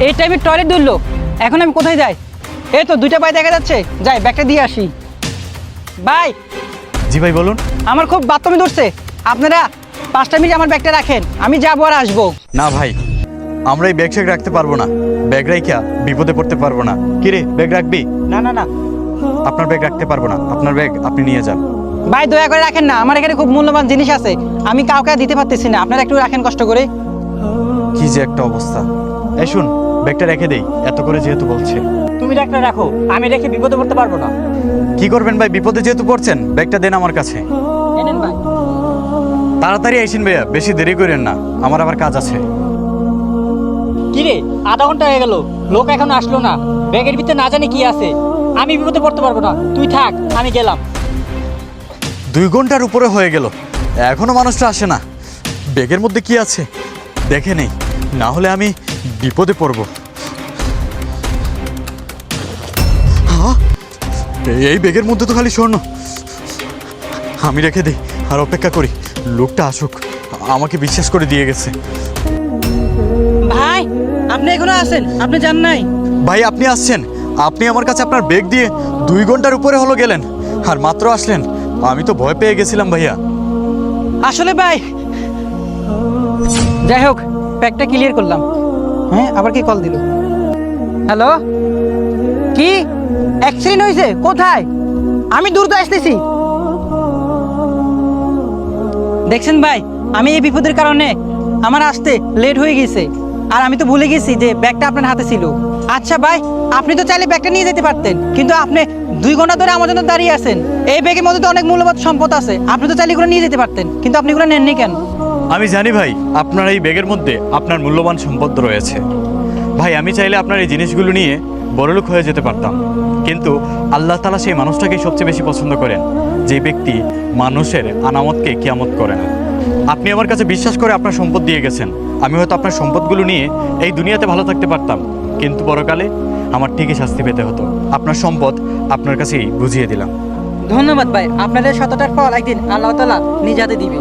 এই টাইমে টয়লেট ধরলো, এখন আমি কোথায় যাই? এই তো দুইটা ভাই দেখা যাচ্ছে, যাই ব্যাগটা দিয়ে আসি। ভাই, জি ভাই বলুন। আমার খুব বাথরুমে ধরছে, আপনারা 5টা মিনিট আমার ব্যাগটা রাখেন, আমি যাবো আর আসবো। না ভাই, আমরা এই ব্যাগ রাখতে পারবো না। ব্যাগ রাইখা বিপদে পড়তে পারবো না। কিরে, ব্যাগ রাখবি? না না না আপনার ব্যাগ রাখতে পারবো না, আপনার ব্যাগ আপনি নিয়ে যান। ভাই, দয়া করে রাখেন না, আমার এখানে খুব মূল্যবান জিনিস আছে, আমি কাউকে দিতে পারতেছি না, আপনারা একটু রাখেন কষ্ট করে। কি যে একটা অবস্থা। এই শুন, ব্যাগটা রেখে দেই, এত করে যেহেতু বলছে। তুমি ব্যাগটা রাখো, আমি রেখে বিপদে পড়তে পারবো না। কি করবেন ভাই, বিপদে যেহেতু পড়ছেন, ব্যাগটা দেন আমার কাছে। এনেন ভাই। তাড়াতাড়ি আইসেন ভাইয়া, বেশি দেরি করেন না, আমার আবার কাজ আছে। কিরে, আধা ঘন্টা হয়ে গেল, লোক এখনো আসলো না। ব্যাগের ভিতরে না জানি কি আছে, আমি বিপদে পড়তে পারবো না, তুই থাক, আমি গেলাম। 2 ঘন্টার উপরে হয়ে গেল, এখনো মানুষটা আসে না। ব্যাগের মধ্যে কি আছে দেখে নেই, না হলে আমি বিপদে পড়ব। হ্যাঁ, এই ব্যাগের মধ্যে তো খালি স্বর্ণ। আমি রেখে দিই আর অপেক্ষা করি লোকটা আসুক, আমাকে বিশ্বাস করে দিয়ে গেছে। ভাই, আপনি এখনো আছেন? আপনি যান নাই? ভাই আপনি আসছেন? আপনি আমার কাছে আপনার ব্যাগ দিয়ে 2 ঘন্টার উপরে হলো গেলেন, আর মাত্র আসলেন। আমি তো ভয় পেয়ে গেছিলাম ভাইয়া। আসলে ভাই, যাই হোক, ব্যাগটা ক্লিয়ার করলাম। হ্যাঁ, আবার কি কল দিল? হ্যালো, কি অ্যাক্সিডেন্ট হয়েছে? কোথায়? আমি দ্রুত আসতেছি। দেখছেন ভাই, আমি এই বিপদের কারণে আমার আসতে লেট হয়ে গেছে, আর আমি তো ভুলে গেছি যে ব্যাগটা আপনার হাতে ছিল। আচ্ছা ভাই, আপনি তো চাইলে ব্যাগটা নিয়ে যেতে পারতেন, কিন্তু আপনি 2 ঘন্টা ধরে আমার জন্য দাঁড়িয়ে আছেন। এই ব্যাগের মধ্যে তো অনেক মূল্যবান সম্পদ আছে, আপনি তো চাইলে এগুলো নিয়ে যেতে পারতেন, কিন্তু আপনি এগুলো নেননি কেন? আমি জানি ভাই, আপনার এই ব্যাগের মধ্যে আপনার মূল্যবান সম্পদ রয়েছে। ভাই আমি চাইলে আপনার এই জিনিসগুলো নিয়ে বড়লোক হয়ে যেতে পারতাম, কিন্তু আল্লাহ তাআলা সেই মানুষটাকেই সবচেয়ে বেশি পছন্দ করেন, যে ব্যক্তি মানুষের আনামতকে কিয়ামত করে না। আপনি আমার কাছে বিশ্বাস করে আপনার সম্পদ দিয়ে গেছেন। আমি হয়তো আপনার সম্পদগুলো নিয়ে এই দুনিয়াতে ভালো থাকতে পারতাম, কিন্তু পরকালে আমার ঠিকই শাস্তি পেতে হতো। আপনার সম্পদ আপনার কাছেই বুঝিয়ে দিলাম। ধন্যবাদ ভাই, আপনাদের সততার ফল একদিন আল্লাহ তাআলা নিজ হাতে দিবে।